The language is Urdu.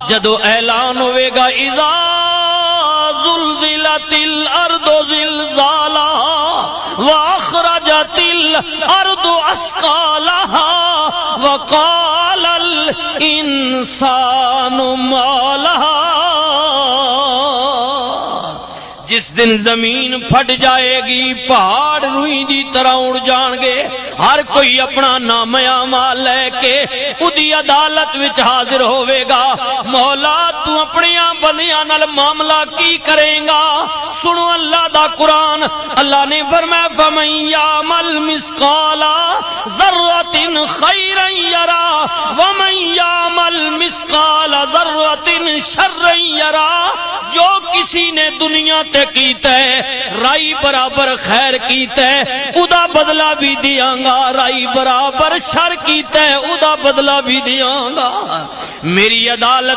جدو اعلان ہوئے گا اذا زلزلت الارض زلزالها واخرجت الارض اثقالها وقال الانسان ما لها، جس دن زمین پھٹ جائے گی، پہاڑ روئی دی طرح اڑ جان گے، ہر کوئی اپنا نام اعمال لے کے اودی عدالت وچ حاضر ہوئے گا۔ مولا تو اپنی بندیاں نال معاملہ کی کریں گا؟ سنو اللہ دا قرآن، اللہ نے فرمایا فمن یعمل مثقال ذرۃ خیرا یرا ومن یعمل مثقال ذرۃ شرا یرا، جو کسی نے دنیا تے کیتا ہے رائی برابر خیر کیتا ہے ادا بدلہ بھی دیاں گا، رائی برابر شر کیتا ہے ادا بدلہ بھی دیاں گا۔ میری عدالت